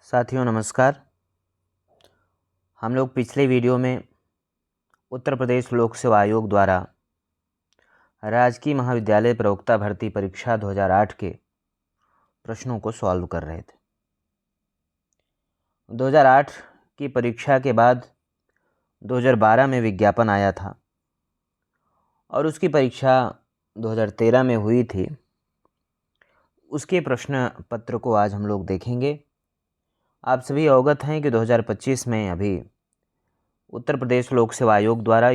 साथियों नमस्कार। हम लोग पिछले वीडियो में उत्तर प्रदेश लोक सेवा आयोग द्वारा राजकीय महाविद्यालय प्रवक्ता भर्ती परीक्षा 2008 के प्रश्नों को सॉल्व कर रहे थे। 2008 की परीक्षा के बाद 2012 में विज्ञापन आया था और उसकी परीक्षा 2013 में हुई थी। उसके प्रश्न पत्र को आज हम लोग देखेंगे। आप सभी अवगत हैं कि 2025 में अभी उत्तर प्रदेश लोक सेवा आयोग द्वारा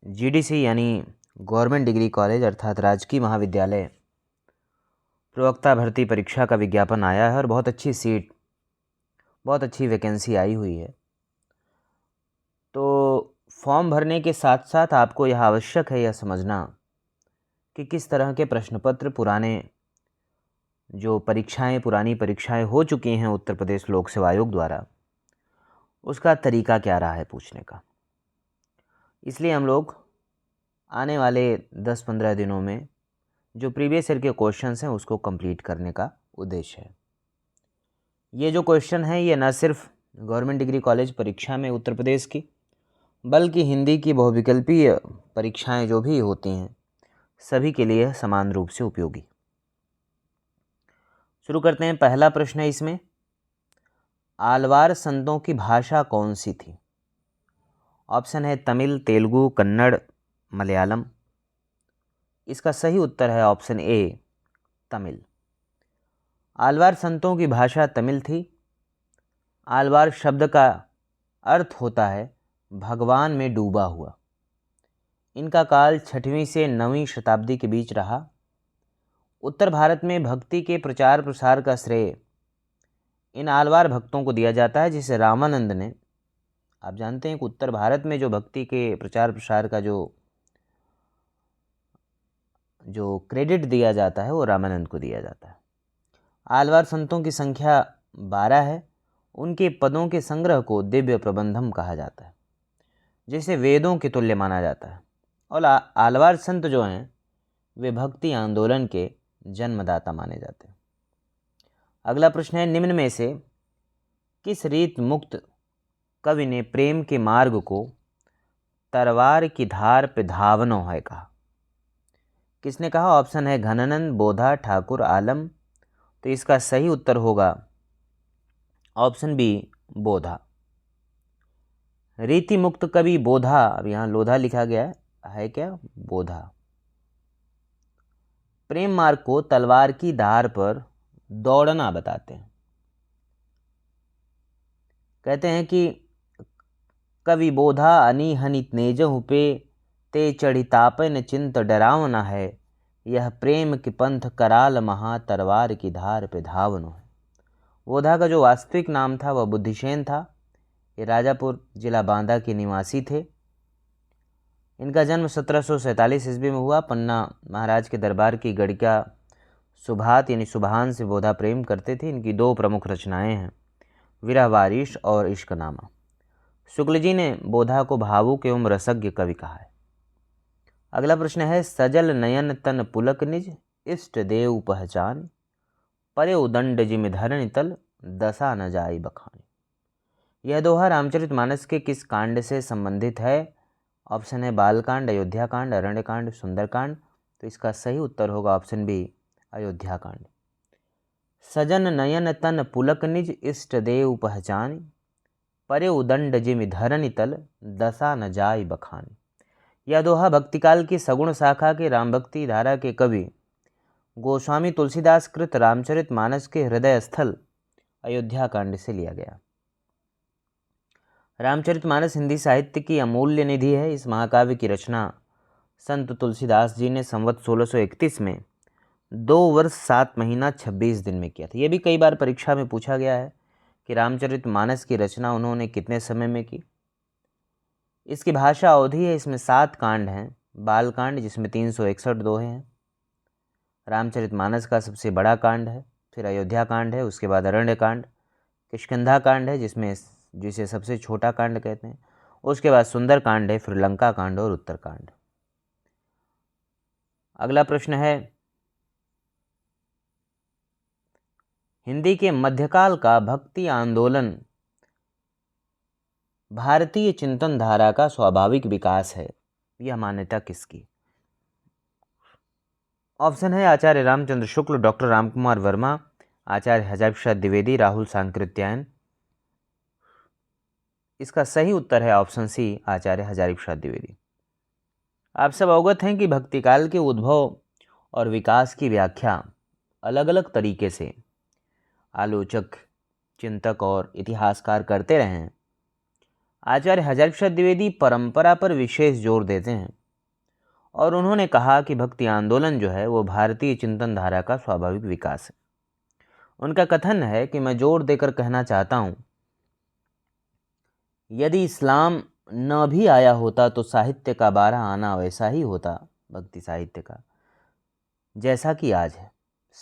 जीडीसी यानी गवर्नमेंट डिग्री कॉलेज अर्थात राजकीय महाविद्यालय प्रवक्ता भर्ती परीक्षा का विज्ञापन आया है और बहुत अच्छी सीट, बहुत अच्छी वैकेंसी आई हुई है। तो फॉर्म भरने के साथ साथ आपको यह आवश्यक है यह समझना कि किस तरह के प्रश्न पत्र पुरानी परीक्षाएं हो चुकी हैं उत्तर प्रदेश लोक सेवा आयोग द्वारा, उसका तरीका क्या रहा है पूछने का। इसलिए हम लोग आने वाले 10-15 दिनों में जो प्रीवियस ईयर के क्वेश्चंस हैं उसको कंप्लीट करने का उद्देश्य है। ये जो क्वेश्चन है ये न सिर्फ गवर्नमेंट डिग्री कॉलेज परीक्षा में उत्तर प्रदेश की, बल्कि हिंदी की बहुविकल्पीय परीक्षाएं जो भी होती हैं सभी के लिए समान रूप से उपयोगी। शुरू करते हैं। पहला प्रश्न है इसमें, आलवार संतों की भाषा कौन सी थी? ऑप्शन है तमिल, तेलुगु, कन्नड़, मलयालम। इसका सही उत्तर है ऑप्शन ए, तमिल। आलवार संतों की भाषा तमिल थी। आलवार शब्द का अर्थ होता है भगवान में डूबा हुआ। इनका काल 6वीं से 9वीं शताब्दी के बीच रहा। उत्तर भारत में भक्ति के प्रचार प्रसार का श्रेय इन आलवार भक्तों को दिया जाता है, जिसे रामानंद ने, आप जानते हैं कि उत्तर भारत में जो भक्ति के प्रचार प्रसार का जो क्रेडिट दिया जाता है वो रामानंद को दिया जाता है। आलवार संतों की संख्या 12 है। उनके पदों के संग्रह को दिव्य प्रबंधम कहा जाता है, जिसे वेदों के तुल्य माना जाता है। और आलवार संत जो हैं वे भक्ति आंदोलन के जन्मदाता माने जाते हैं। अगला प्रश्न है, निम्न में से किस रीत मुक्त कवि ने प्रेम के मार्ग को तरवार की धार पे धावनो है कहा? किसने कहा? ऑप्शन है घनानंद, बोधा, ठाकुर, आलम। तो इसका सही उत्तर होगा ऑप्शन बी, बोधा। रीति मुक्त कवि बोधा, अब यहाँ लोधा लिखा गया है क्या? बोधा प्रेम मार्ग को तलवार की धार पर दौड़ना बताते हैं। कहते हैं कि कवि बोधा अनिहनित नेजहु पे ते चढ़ी तापन चिंत डरावना है, यह प्रेम के पंथ कराल महा तरवार की धार पे धावनो है। बोधा का जो वास्तविक नाम था वह बुद्धिसेन था। ये राजापुर जिला बांदा के निवासी थे। इनका जन्म 1747 ईस्वी में हुआ। पन्ना महाराज के दरबार की गणिका सुभात यानी सुभान से बोधा प्रेम करते थे। इनकी 2 प्रमुख रचनाएं हैं, विरह वारिश और इश्कनामा। शुक्ल जी ने बोधा को भावुक एवं रसज्ञ कवि कहा है। अगला प्रश्न है, सजल नयन तन पुलक निज इष्ट देव पहचान, परे उदंड जिमि धरण तल दशा न जाई बखानी। यह दोहा रामचरितमानस के किस कांड से संबंधित है? ऑप्शन है बालकांड, अयोध्या कांड, अरण्यकांड, सुंदरकांड। तो इसका सही उत्तर होगा ऑप्शन बी, अयोध्या कांड। सजन नयन तन पुलक निज इष्ट देव पहचान, परे उदंड जिमि धरण तल दशा न जाई बखानी। यह दोहा भक्तिकाल की सगुण शाखा के राम भक्ति धारा के कवि गोस्वामी तुलसीदास कृत रामचरितमानस के हृदय स्थल अयोध्या कांड से लिया गया। रामचरितमानस हिंदी साहित्य की अमूल्य निधि है। इस महाकाव्य की रचना संत तुलसीदास जी ने संवत 1631 में 2 वर्ष 7 महीना 26 दिन में किया था। यह भी कई बार परीक्षा में पूछा गया है कि रामचरितमानस की रचना उन्होंने कितने समय में की। इसकी भाषा अवधि है। इसमें 7 कांड हैं। बालकांड जिसमें 361 दोहे हैं, रामचरितमानस का सबसे बड़ा कांड है, फिर अयोध्या कांड है, उसके बाद अरण्य कांड, किष्किंधा कांड है जिसे सबसे छोटा कांड कहते हैं, उसके बाद सुंदर कांड है, फिर लंका कांड और उत्तर कांड। अगला प्रश्न है, हिंदी के मध्यकाल का भक्ति आंदोलन भारतीय चिंतन धारा का स्वाभाविक विकास है, यह मान्यता किसकी? ऑप्शन है आचार्य रामचंद्र शुक्ल, डॉक्टर रामकुमार वर्मा, आचार्य हजारी प्रसाद द्विवेदी, राहुल सांकृत्यायन। इसका सही उत्तर है ऑप्शन सी, आचार्य हजारी प्रसाद द्विवेदी। आप सब अवगत हैं कि भक्ति काल के उद्भव और विकास की व्याख्या अलग अलग तरीके से आलोचक, चिंतक और इतिहासकार करते रहे हैं। आचार्य हजारी प्रसाद द्विवेदी परंपरा पर विशेष जोर देते हैं और उन्होंने कहा कि भक्ति आंदोलन जो है वो भारतीय चिंतन धारा का स्वाभाविक विकास है। उनका कथन है कि मैं जोर देकर कहना चाहता हूँ, यदि इस्लाम न भी आया होता तो साहित्य का 12 आना वैसा ही होता, भक्ति साहित्य का, जैसा कि आज है।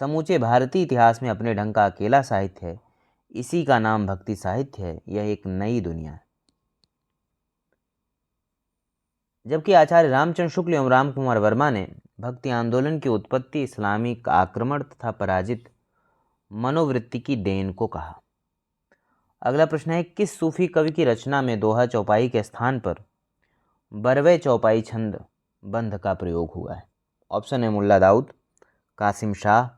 समूचे भारतीय इतिहास में अपने ढंग का अकेला साहित्य है, इसी का नाम भक्ति साहित्य है। यह एक नई दुनिया है। जबकि आचार्य रामचंद्र शुक्ल एवं रामकुमार वर्मा ने भक्ति आंदोलन की उत्पत्ति इस्लामिक आक्रमण तथा पराजित मनोवृत्ति की देन को कहा। अगला प्रश्न है, किस सूफी कवि की रचना में दोहा चौपाई के स्थान पर बरवे चौपाई छंद बंध का प्रयोग हुआ है? ऑप्शन है मुल्ला दाऊद, कासिम शाह,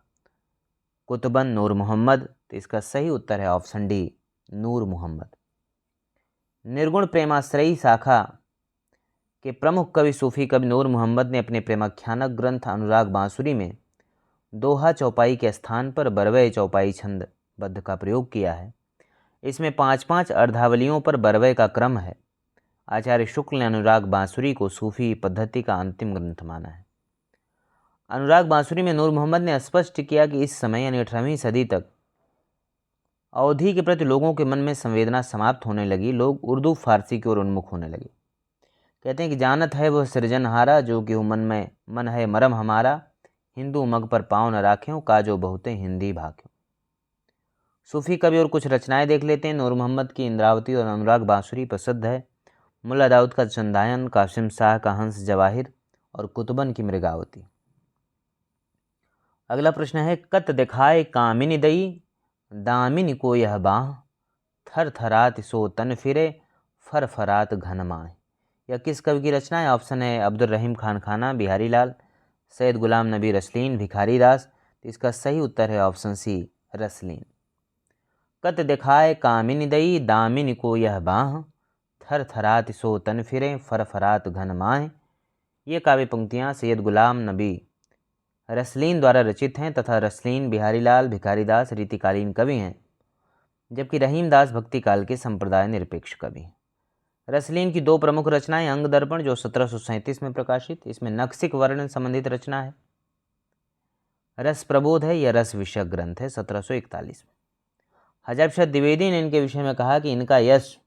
कुतुबन, नूर मोहम्मद। तो इसका सही उत्तर है ऑप्शन डी, नूर मोहम्मद। निर्गुण प्रेमाश्रयी शाखा के प्रमुख कवि सूफी कवि नूर मोहम्मद ने अपने प्रेमाख्यानक ग्रंथ अनुराग बांसुरी में दोहा चौपाई के स्थान पर बरवे चौपाई छंद बद्ध का प्रयोग किया है। इसमें 5-5 अर्धावलियों पर बरवे का क्रम है। आचार्य शुक्ल ने अनुराग बांसुरी को सूफी पद्धति का अंतिम ग्रंथ माना है। अनुराग बांसुरी में नूर मोहम्मद ने स्पष्ट किया कि इस समय यानी 18वीं सदी तक अवधी के प्रति लोगों के मन में संवेदना समाप्त होने लगी। लोग उर्दू फारसी की ओर उन्मुख होने लगे। कहते हैं कि जानत है वह सृजनहारा, जो कि मन है मरम हमारा, हिंदू मग पर पाँव न राख्यों, काजो बहुते हिंदी भाख्यों। सूफी कवि और कुछ रचनाएं देख लेते हैं। नूर मोहम्मद की इंद्रावती और अनुराग बांसुरी प्रसिद्ध है। मुल्ला दाऊद का चंदायन, कासिम शाह का हंस जवाहिर और कुतुबन की मृगावती। अगला प्रश्न है, कत दिखाए कामिनी दई, दामिनी को यह बाह, थर थरात सो तन फिरे, फर फरात घन माह। यह किस कवि की रचना है? ऑप्शन है अब्दुल रहीम खान खाना, बिहारी लाल, सैयद गुलाम नबी रसलीन, भिखारी दास। तो इसका सही उत्तर है ऑप्शन सी, रसलीन। कत दिखाए कामिनी दई, दामिनी को यह बाह, थर थरात सो तन फिरे, फर फरात घन माह। ये काव्य पंक्तियाँ सैयद गुलाम नबी रसलीन द्वारा रचित हैं तथा रसलीन बिहारी लाल भिखारी दास रीतिकालीन कवि हैं, जबकि रहीम दास भक्ति काल के संप्रदाय निरपेक्ष कवि हैं। रसलीन की 2 प्रमुख रचनाएं, अंग दर्पण जो 1737 में प्रकाशित, इसमें नक्सिक वर्णन संबंधित रचना है। रस प्रबोध है, यह रस विषयक ग्रंथ है, 1741 में। हजारी प्रसाद द्विवेदी ने इनके विषय में कहा कि इनका यश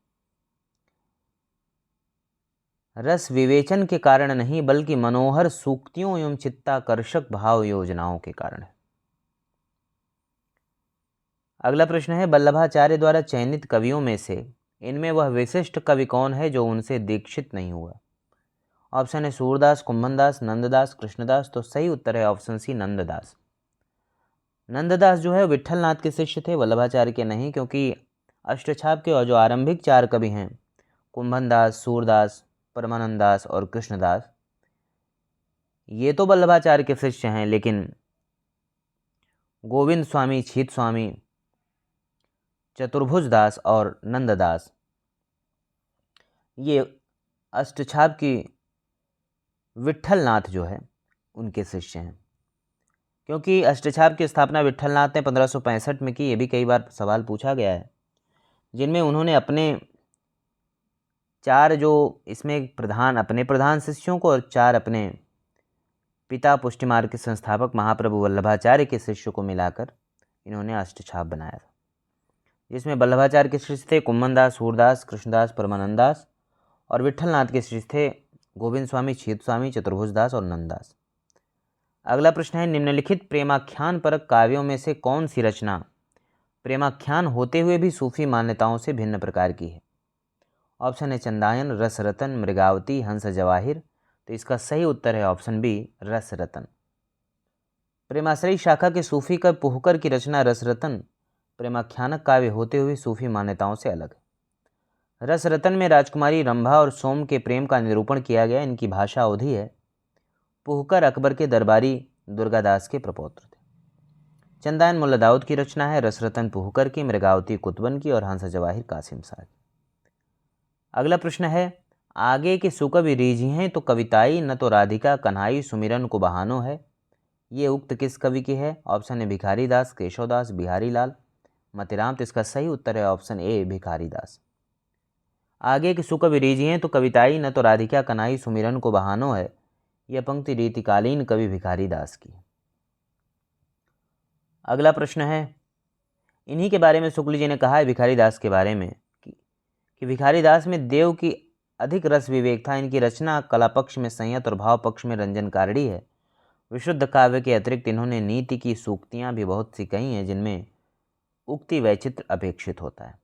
रस विवेचन के कारण नहीं, बल्कि मनोहर सूक्तियों एवं चित्ताकर्षक भाव योजनाओं के कारण है। अगला प्रश्न है, वल्लभाचार्य द्वारा चयनित कवियों में से इनमें वह विशिष्ट कवि कौन है जो उनसे दीक्षित नहीं हुआ? ऑप्शन है सूरदास, कुंभनदास, नंददास, कृष्णदास। तो सही उत्तर है ऑप्शन सी, नंददास। नंददास जो है विट्ठलनाथ के शिष्य थे, वल्लभाचार्य के नहीं, क्योंकि अष्टछाप के जो आरंभिक 4 कवि हैं, कुंभनदास, सूरदास, परमानंद दास और कृष्णदास, ये तो वल्लभाचार्य के शिष्य हैं, लेकिन गोविंद स्वामी, छीत स्वामी, चतुर्भुज दास और नंददास ये अष्टछाप की विट्ठलनाथ जो है उनके शिष्य हैं। क्योंकि अष्टछाप की स्थापना विट्ठलनाथ ने 1565 में की, ये भी कई बार सवाल पूछा गया है, जिनमें उन्होंने अपने 4 जो इसमें अपने प्रधान शिष्यों को और 4 अपने पिता पुष्टि मार्ग के संस्थापक महाप्रभु वल्लभाचार्य के शिष्यों को मिलाकर इन्होंने अष्टछाप बनाया था, जिसमें वल्लभाचार्य के शिष्य थे कुंभनदास, सूरदास, कृष्णदास, परमानंदास, और विट्ठलनाथ के शिष्य थे गोविंद स्वामी, छीत स्वामी, चतुर्भुज दास और नंददास। अगला प्रश्न है, निम्नलिखित प्रेमाख्यान परक काव्यों में से कौन सी रचना प्रेमाख्यान होते हुए भी सूफी मान्यताओं से भिन्न प्रकार की है? ऑप्शन है चंदायन, रस रतन, मृगावती, हंस जवाहिर। तो इसका सही उत्तर है ऑप्शन बी, रस रतन। प्रेमाश्रयी शाखा के सूफी कवि पुहकर की रचना रस रतन प्रेमाख्यानक काव्य होते हुए सूफी मान्यताओं से अलग है। रस रतन में राजकुमारी रंभा और सोम के प्रेम का निरूपण किया गया। इनकी भाषा अवधी है। पुहकर अकबर के दरबारी दुर्गादास के प्रपौत्र थे। चंदायन मुल्ला दाऊद की रचना है। रसरतन पुहकर की, मृगावती कुतबन की और हंस जवाहिर कासिम शाह की। अगला प्रश्न है, आगे के सुकवि रीझी हैं तो कविताई, न तो राधिका कन्हाई सुमिरन को बहानो है। ये उक्त किस कवि की है? ऑप्शन है भिखारी दास, केशवदास, बिहारी लाल, मतिराम। तो इसका सही उत्तर है ऑप्शन ए भिखारी दास। आगे के सुकवि रीझी हैं तो कविताई, न तो राधिका कन्हाई सुमिरन को बहानो है। यह पंक्ति रीतिकालीन कवि भिखारी दास की है। अगला प्रश्न है, इन्हीं के बारे में शुक्ल जी ने कहा है भिखारी दास के बारे में कि भिखारी दास में देव की अधिक रस विवेक था। इनकी रचना कला पक्ष में संयत और भाव पक्ष में रंजनकारी है। विशुद्ध काव्य के अतिरिक्त इन्होंने नीति की सूक्तियाँ भी बहुत सी कही हैं, जिनमें उक्ति वैचित्र अपेक्षित होता है।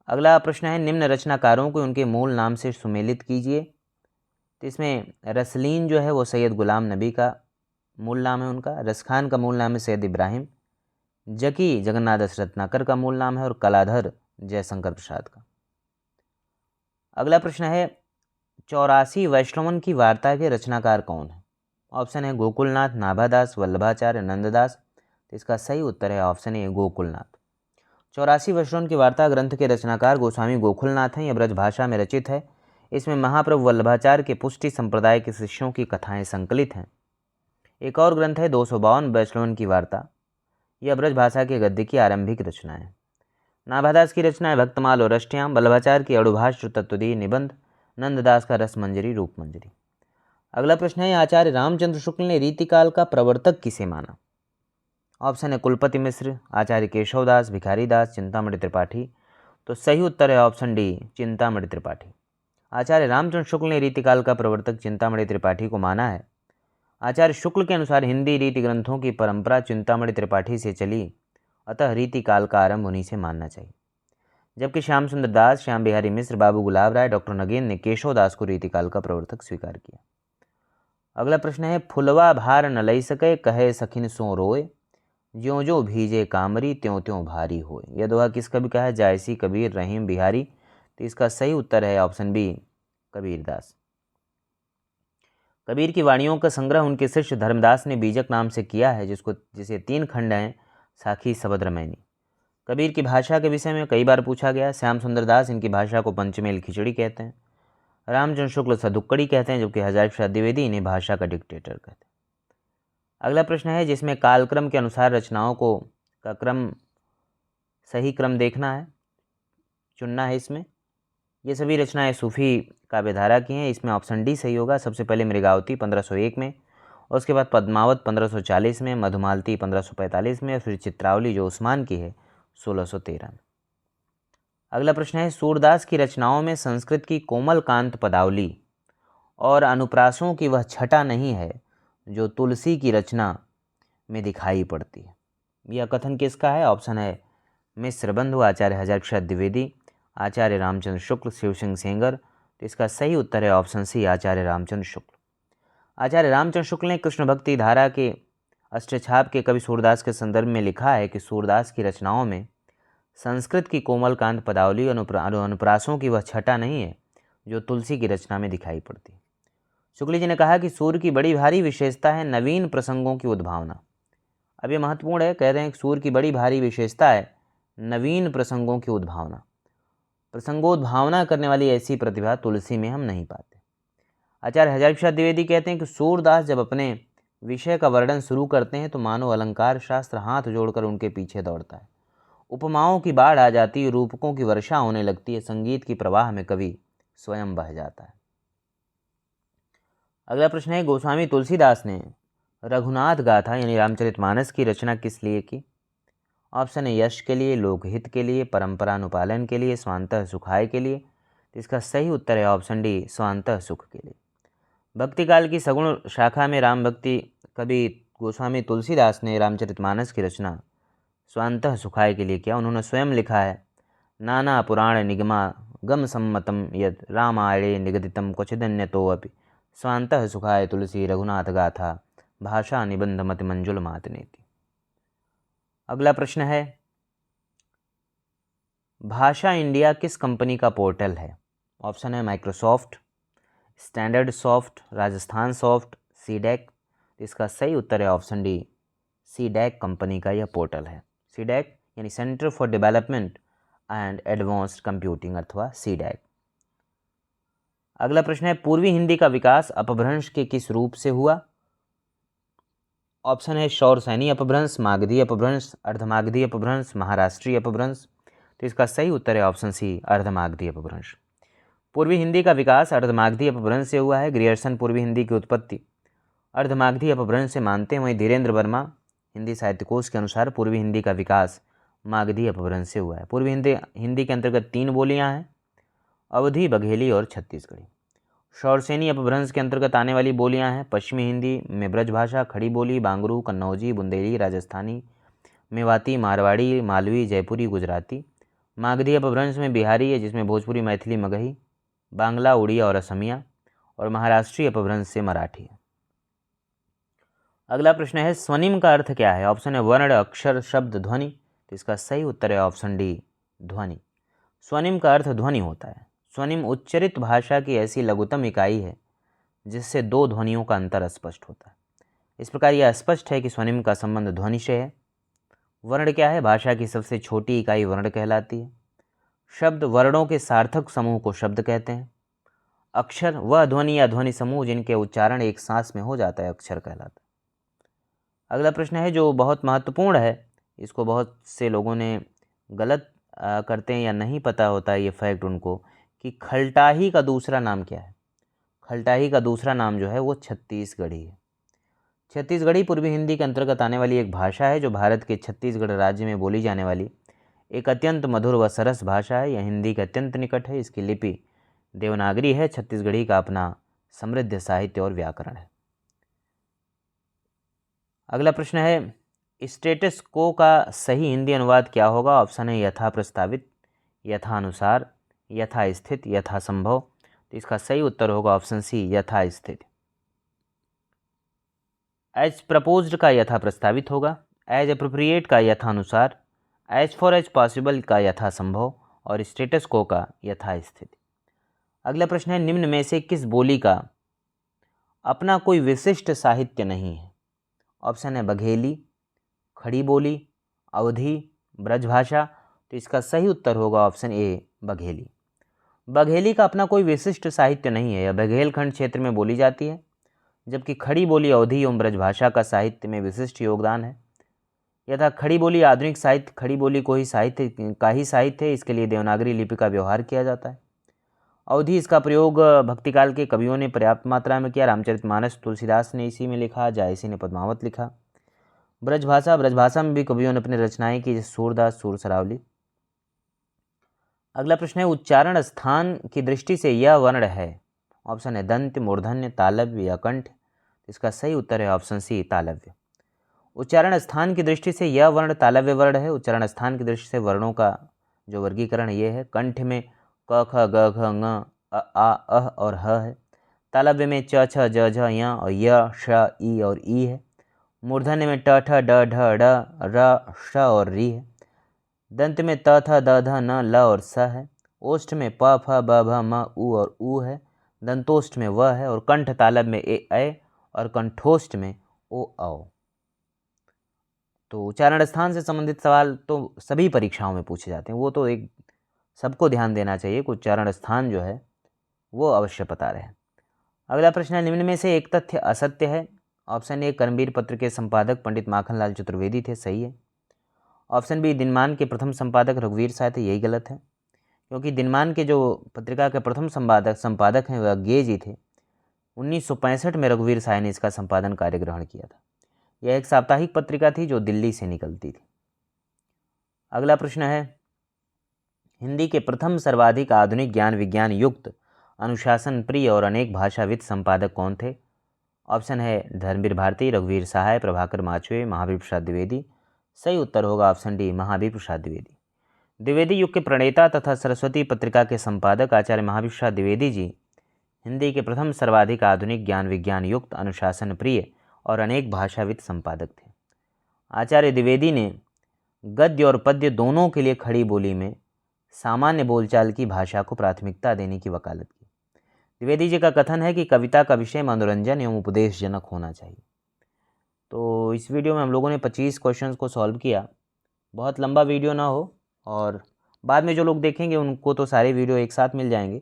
अगला प्रश्न है, निम्न रचनाकारों को उनके मूल नाम से सुमेलित कीजिए। तो इसमें रसलीन जो है वो सैयद गुलाम नबी का मूल नाम है उनका। रसखान का मूल नाम है सैयद इब्राहिम। जकी जगन्नाथ दास रत्नाकर का मूल नाम है और कलाधर जयशंकर प्रसाद का। अगला प्रश्न है, 84 वैष्णवन की वार्ता के रचनाकार कौन है? ऑप्शन है गोकुलनाथ, नाभादास, वल्लभाचार्य, नंददास। तो इसका सही उत्तर है ऑप्शन ए गोकुलनाथ। 84 वैष्णवन की वार्ता ग्रंथ के रचनाकार गोस्वामी गोकुलनाथ हैं। यह ब्रज भाषा में रचित है। इसमें महाप्रभु वल्लभाचार्य के पुष्टि संप्रदाय के शिष्यों की कथाएं संकलित हैं। एक और ग्रंथ है 252 वैष्णवन की वार्ता। यह ब्रज भाषा के गद्य की आरंभिक रचना है। नाभादास की रचना है भक्तमाल और अष्टयाम, वल्लभाचार्य की अड़ुभाष्य तत्वदीय निबंध, नंददास का रसमंजरी रूपमंजरी। अगला प्रश्न है, आचार्य रामचंद्र शुक्ल ने रीतिकाल का प्रवर्तक किसे माना? ऑप्शन है कुलपति मिश्र, आचार्य केशवदास, भिखारी दास, चिंतामणि त्रिपाठी। तो सही उत्तर है ऑप्शन डी चिंतामणि त्रिपाठी। आचार्य रामचंद्र शुक्ल ने रीतिकाल का प्रवर्तक चिंतामणि त्रिपाठी को माना है। आचार्य शुक्ल के अनुसार हिंदी रीति ग्रंथों की परंपरा चिंतामणि त्रिपाठी से चली, अतः रीतिकाल का आरंभ उन्हीं से मानना चाहिए। जबकि श्याम सुंदर दास, श्याम बिहारी मिश्र, बाबू गुलाब राय, डॉक्टर नगेन ने केशवदास को रीतिकाल का प्रवर्तक स्वीकार किया। अगला प्रश्न है, फुलवा भार न लई सके कहे सखिन सो रोए, ज्यों ज्यों भीजे कामरी त्यों त्यों भारी होए। यह दोहा किस कवि का है? जायसी, कबीर, रहीम, बिहारी। तो इसका सही उत्तर है ऑप्शन बी कबीरदास। कबीर की वाणियों का संग्रह उनके शिष्य धर्मदास ने बीजक नाम से किया है, जिसे 3 खंड हैं, साखी, शबद, रमैनी। कबीर की भाषा के विषय में कई बार पूछा गया। श्याम सुंदर दास इनकी भाषा को पंचमेल खिचड़ी कहते हैं। रामचंद्र शुक्ल सदुक्कड़ी कहते हैं, जबकि हजारी प्रसाद द्विवेदी इन्हें भाषा का डिक्टेटर कहते हैं। अगला प्रश्न है, जिसमें कालक्रम के अनुसार रचनाओं का क्रम सही क्रम देखना है, चुनना है। इसमें ये सभी रचनाएं सूफी काव्यधारा की हैं। इसमें ऑप्शन डी सही होगा। सबसे पहले मृगावती 1501 में, और उसके बाद पद्मावत 1540 में, मधुमालती 1545 में, और फिर चित्रावली जो उस्मान की है 1613 में। अगला प्रश्न है, सूरदास की रचनाओं में संस्कृत की कोमल कांत पदावली और अनुप्रासों की वह छटा नहीं है जो तुलसी की रचना में दिखाई पड़ती है। यह कथन किसका है? ऑप्शन है मिश्र बंधु, आचार्य हजारी प्रसाद द्विवेदी, आचार्य रामचंद्र शुक्ल, शिव सिंह सेंगर। तो इसका सही उत्तर है ऑप्शन सी आचार्य रामचंद्र शुक्ल। आचार्य रामचंद्र शुक्ल ने कृष्ण भक्ति धारा के अष्टछाप के कवि सूरदास के संदर्भ में लिखा है कि सूरदास की रचनाओं में संस्कृत की कोमल कांत पदावली और अनुप्रासों की वह छटा नहीं है जो तुलसी की रचना में दिखाई पड़ती है। शुक्ल जी ने कहा कि सूर की बड़ी भारी विशेषता है नवीन प्रसंगों की उद्भावना। अब ये महत्वपूर्ण है, कह रहे हैं कि सूर की बड़ी भारी विशेषता है नवीन प्रसंगों की उद्भावना। प्रसंगोद्भावना करने वाली ऐसी प्रतिभा तुलसी में हम नहीं पाते। आचार्य हजारी प्रसाद द्विवेदी कहते हैं कि सूरदास जब अपने विषय का वर्णन शुरू करते हैं तो मानो अलंकार शास्त्र हाथ जोड़कर उनके पीछे दौड़ता है। उपमाओं की बाढ़ आ जाती है, रूपकों की वर्षा होने लगती है, संगीत की प्रवाह में कवि स्वयं बह जाता है। अगला प्रश्न है, गोस्वामी तुलसीदास ने रघुनाथ गाथा यानी रामचरितमानस की रचना किस लिए की? ऑप्शन है यश के लिए, लोकहित के लिए, परंपरानुपालन के लिए, स्वांतः सुखाय के लिए। तो इसका सही उत्तर है ऑप्शन डी स्वांतः सुख के लिए। भक्तिकाल की सगुण शाखा में राम भक्ति कवि गोस्वामी तुलसीदास ने रामचरितमानस की रचना स्वांतः सुखाय के लिए किया। उन्होंने स्वयं लिखा है, नाना पुराण निगमा गम सम्मतम यद रामायणे निगदितम क्वचिदन्यतो अपि स्वांतः सुखाय तुलसी रघुनाथ गाथा भाषा निबंध मति मंजुल मातनेति। अगला प्रश्न है, भाषा इंडिया किस कंपनी का पोर्टल है? ऑप्शन है Microsoft, standard soft, Rajasthan soft, CDAC. इसका सही उत्तर है ऑप्शन डी, सीडैक कंपनी का यह पोर्टल है। सीडैक यानी centre for development and advanced computing अथवा सीडैक। अगला प्रश्न है, पूर्वी हिंदी का विकास अपभ्रंश के किस रूप से हुआ? ऑप्शन है शौरसैनी अपभ्रंश, मागधी अपभ्रंश, अर्धमागधी अपभ्रंश, महाराष्ट्रीय अपभ्रंश। तो इसका सही उत्तर है ऑप्शन सी, अर्धमागधी अपभ्रंश। पूर्वी हिंदी का विकास अर्धमागधी अपभ्रंश से हुआ है। ग्रियर्सन पूर्वी हिंदी की उत्पत्ति अर्धमागधी अपभ्रंश से मानते हैं। वहीं धीरेन्द्र वर्मा हिंदी साहित्यकोश के अनुसार पूर्वी हिंदी का विकास मागधी अपभ्रंश से हुआ है। पूर्वी हिंदी के अंतर्गत 3 बोलियां हैं, अवधी, बघेली और छत्तीसगढ़ी। शौरसेनी अपभ्रंश के अंतर्गत आने वाली बोलियां हैं पश्चिमी हिंदी में ब्रजभाषा, खड़ी बोली, बांगरू, कन्नौजी, बुंदेली, राजस्थानी, मेवाती, मारवाड़ी, मालवी, जयपुरी, गुजराती। मागधी अपभ्रंश में बिहारी है, जिसमें भोजपुरी, मैथिली, मगही, बांग्ला, उड़िया और असमिया। और महाराष्ट्रीय अपभ्रंश से मराठी है। अगला प्रश्न है, स्वनिम का अर्थ क्या है? ऑप्शन है वर्ण, अक्षर, शब्द, ध्वनि। तो इसका सही उत्तर है ऑप्शन डी, ध्वनि। स्वनिम का अर्थ ध्वनि होता है। स्वनिम उच्चरित भाषा की ऐसी लघुतम इकाई है जिससे 2 ध्वनियों का अंतर स्पष्ट होता है। इस प्रकार यह स्पष्ट है कि स्वनिम का संबंध ध्वनि से है। वर्ण क्या है? भाषा की सबसे छोटी इकाई वर्ण कहलाती है। शब्द वर्णों के सार्थक समूह को शब्द कहते हैं। अक्षर वह ध्वनि या ध्वनि समूह जिनके उच्चारण एक सांस में हो जाता है, अक्षर कहलाता है। अगला प्रश्न है जो बहुत महत्वपूर्ण है, इसको बहुत से लोगों ने गलत करते हैं या नहीं पता होता है ये फैक्ट उनको, कि खलटाही का दूसरा नाम क्या है? खलटाही का दूसरा नाम जो है वो छत्तीसगढ़ी है। छत्तीसगढ़ी पूर्वी हिंदी के अंतर्गत आने वाली एक भाषा है जो भारत के छत्तीसगढ़ राज्य में बोली जाने वाली एक अत्यंत मधुर व सरस भाषा है। यह हिंदी के अत्यंत निकट है। इसकी लिपि देवनागरी है। छत्तीसगढ़ी का अपना समृद्ध साहित्य और व्याकरण है। अगला प्रश्न है, स्टेटस को का सही हिंदी अनुवाद क्या होगा? ऑप्शन है यथा प्रस्तावित, यथानुसार, यथास्थित, यथासंभव। तो इसका सही उत्तर होगा ऑप्शन सी, यथास्थित। एज प्रपोज्ड का यथा प्रस्तावित होगा, एज अप्रोप्रिएट का यथानुसार, एज फॉर एज पॉसिबल का यथासंभव और स्टेटस को का यथास्थित। अगला प्रश्न है, निम्न में से किस बोली का अपना कोई विशिष्ट साहित्य नहीं है? ऑप्शन है बघेली, खड़ी बोली, अवधी, ब्रजभाषा। तो इसका सही उत्तर होगा ऑप्शन ए, बघेली। बघेली का अपना कोई विशिष्ट साहित्य नहीं है। यह बघेलखंड क्षेत्र में बोली जाती है, जबकि खड़ी बोली अवधी एवं ब्रजभाषा का साहित्य में विशिष्ट योगदान है। यथा खड़ी बोली आधुनिक साहित्य, खड़ी बोली को ही साहित्य है। इसके लिए देवनागरी लिपि का व्यवहार किया जाता है। अवधी, इसका प्रयोग भक्तिकाल के कवियों ने पर्याप्त मात्रा में किया। रामचरितमानस तुलसीदास ने इसी में लिखा, जायसी ने पद्मावत लिखा। ब्रजभाषा में भी कवियों ने अपनी रचनाएं की, जैसे सूरदास, सूर सरावली। अगला प्रश्न है, उच्चारण स्थान की दृष्टि से यह वर्ण है? ऑप्शन है दंत, मूर्धन्य, तालव्य या कंठ। इसका सही उत्तर है ऑप्शन सी, तालव्य। उच्चारण स्थान की दृष्टि से यह वर्ण तालव्य वर्ण है। उच्चारण स्थान की दृष्टि से वर्णों का जो वर्गीकरण ये है, कंठ में क, ख, ग, घ, ङ, अ, आ, अह और ह है। तालव्य में च, छ, ज, झ, य और य, श, ई और ई है। मूर्धन्य में ट, ठ, ड, ढ, ड, र, श और री है। दंत में त, थ, द, ध, न, ल और स है। ओष्ठ में प, फ, ब, भ, म, उ और ऊ है। दंतोष्ठ में व है। और कंठ तालब में ए, ऐ और कंठोष्ठ में ओ, औ। तो उच्चारण स्थान से संबंधित सवाल तो सभी परीक्षाओं में पूछे जाते हैं, वो तो एक सबको ध्यान देना चाहिए कि उच्चारण स्थान जो है वो अवश्य पता रहे। अगला प्रश्न है, निम्न में से एक तथ्य असत्य है? ऑप्शन ए, कर्मवीर पत्र के संपादक पंडित माखनलाल चतुर्वेदी थे, सही है। ऑप्शन बी, दिनमान के प्रथम संपादक रघुवीर साय थे, यही गलत है, क्योंकि दिनमान के जो पत्रिका के प्रथम संपादक हैं वह गे जी थे। 1965 में रघुवीर साय ने इसका संपादन कार्य ग्रहण किया था। यह एक साप्ताहिक पत्रिका थी जो दिल्ली से निकलती थी। अगला प्रश्न है, हिंदी के प्रथम सर्वाधिक आधुनिक ज्ञान विज्ञान युक्त अनुशासन प्रिय और अनेक भाषाविद संपादक कौन थे? ऑप्शन है धर्मवीर भारती, रघुवीर सहाय, प्रभाकर माचवे, महावीर प्रसाद द्विवेदी। सही उत्तर होगा ऑप्शन डी, महावीर प्रसाद द्विवेदी। द्विवेदी युग के प्रणेता तथा सरस्वती पत्रिका के संपादक आचार्य महावीर प्रसाद द्विवेदी जी हिंदी के प्रथम सर्वाधिक आधुनिक ज्ञान विज्ञान युक्त अनुशासन प्रिय और अनेक भाषाविद संपादक थे। आचार्य द्विवेदी ने गद्य और पद्य दोनों के लिए खड़ी बोली में सामान्य बोलचाल की भाषा को प्राथमिकता देने की वकालत की। द्विवेदी जी का कथन है कि कविता का विषय मनोरंजन एवं उपदेशजनक होना चाहिए। तो इस वीडियो में हम लोगों ने 25 क्वेश्चंस को सॉल्व किया। बहुत लंबा वीडियो ना हो, और बाद में जो लोग देखेंगे उनको तो सारे वीडियो एक साथ मिल जाएंगे,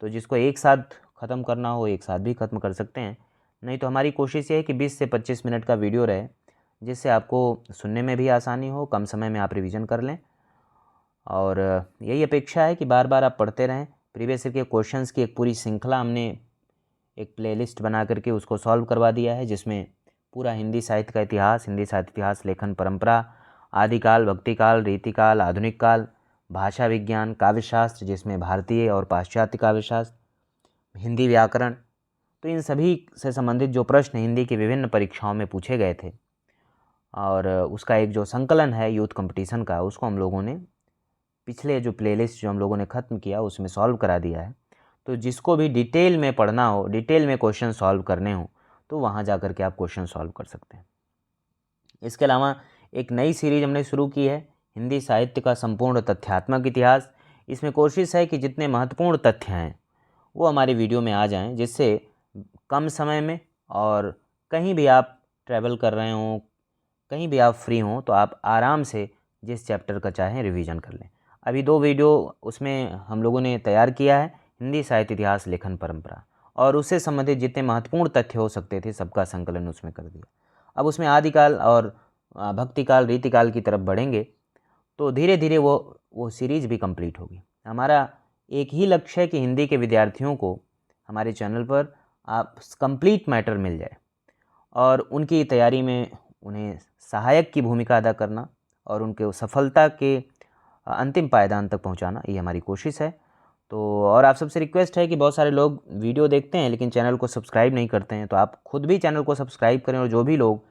तो जिसको एक साथ ख़त्म करना हो एक साथ भी ख़त्म कर सकते हैं। नहीं तो हमारी कोशिश ये है कि 20 से 25 मिनट का वीडियो रहे, जिससे आपको सुनने में भी आसानी हो, कम समय में आप रिवीजन कर लें। और यही अपेक्षा है कि बार बार आप पढ़ते रहें। प्रीवियस ईयर के क्वेश्चंस की एक पूरी श्रृंखला हमने एक प्लेलिस्ट बना करके उसको सॉल्व करवा दिया है, जिसमें पूरा हिंदी साहित्य का इतिहास, हिंदी साहित्य इतिहास, लेखन परंपरा, आदिकाल, भक्तिकाल, रीतिकाल, आधुनिक काल, भाषा विज्ञान, काव्यशास्त्र जिसमें भारतीय और पाश्चात्य काव्यशास्त्र, हिंदी व्याकरण, तो इन सभी से संबंधित जो प्रश्न हिंदी की विभिन्न परीक्षाओं में पूछे गए थे, और उसका एक जो संकलन है यूथ कंपटीशन का, उसको हम लोगों ने पिछले जो प्लेलिस्ट जो हम लोगों ने ख़त्म किया उसमें सॉल्व करा दिया है। तो जिसको भी डिटेल में पढ़ना हो, डिटेल में क्वेश्चन सॉल्व करने हो, तो वहाँ जा कर के आप क्वेश्चन सॉल्व कर सकते हैं। इसके अलावा एक नई सीरीज हमने शुरू की है, हिंदी साहित्य का संपूर्ण तथ्यात्मक इतिहास। इसमें कोशिश है कि जितने महत्वपूर्ण तथ्य हैं वो हमारी वीडियो में आ जाएं, जिससे कम समय में और कहीं भी आप ट्रैवल कर रहे हों, कहीं भी आप फ्री हों, तो आप आराम से जिस चैप्टर का चाहें रिवीजन कर लें। अभी 2 वीडियो उसमें हम लोगों ने तैयार किया है, हिंदी साहित्य इतिहास, लेखन परंपरा, और उससे संबंधित जितने महत्वपूर्ण तथ्य हो सकते थे सबका संकलन उसमें कर दिया। अब उसमें आदिकाल और भक्तिकाल, रीतिकाल की तरफ बढ़ेंगे, तो धीरे धीरे वो सीरीज भी कंप्लीट होगी। हमारा एक ही लक्ष्य है कि हिंदी के विद्यार्थियों को हमारे चैनल पर आप कंप्लीट मैटर मिल जाए, और उनकी तैयारी में उन्हें सहायक की भूमिका अदा करना और उनके सफलता के अंतिम पायदान तक पहुंचाना, ये हमारी कोशिश है। तो और आप सबसे रिक्वेस्ट है कि बहुत सारे लोग वीडियो देखते हैं लेकिन चैनल को सब्सक्राइब नहीं करते हैं, तो आप खुद भी चैनल को सब्सक्राइब करें। और जो भी लोग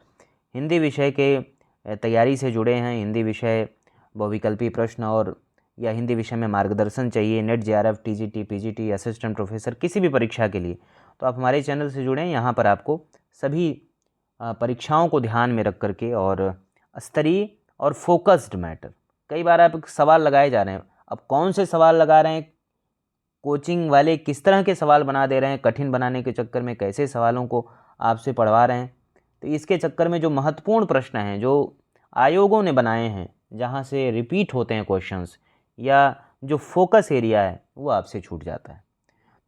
हिंदी विषय के तैयारी से जुड़े हैं, हिंदी विषय बहुविकल्पी प्रश्न और या हिंदी विषय में मार्गदर्शन चाहिए, net, JRF, TGT, PGT, assistant professor, किसी भी परीक्षा के लिए, तो आप हमारे चैनल से जुड़ें। यहाँ पर आपको सभी परीक्षाओं को ध्यान में रख करके और स्तरीय और फोकस्ड मैटर, कई बार आप सवाल लगाए जा रहे हैं, अब कौन से सवाल लगा रहे हैं, कोचिंग वाले किस तरह के सवाल बना दे रहे हैं, कठिन बनाने के चक्कर में कैसे सवालों को आपसे पढ़वा रहे हैं, तो इसके चक्कर में जो महत्वपूर्ण प्रश्न हैं जो आयोगों ने बनाए हैं, जहाँ से रिपीट होते हैं क्वेश्चंस, या जो फोकस एरिया है वो आपसे छूट जाता है।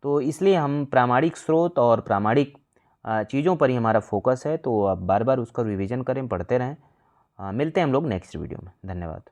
तो इसलिए हम प्रामाणिक स्रोत और प्रामाणिक चीज़ों पर ही हमारा फोकस है, तो आप बार बार उसका रिवीजन करें, पढ़ते रहें। मिलते हैं हम लोग नेक्स्ट वीडियो में। धन्यवाद।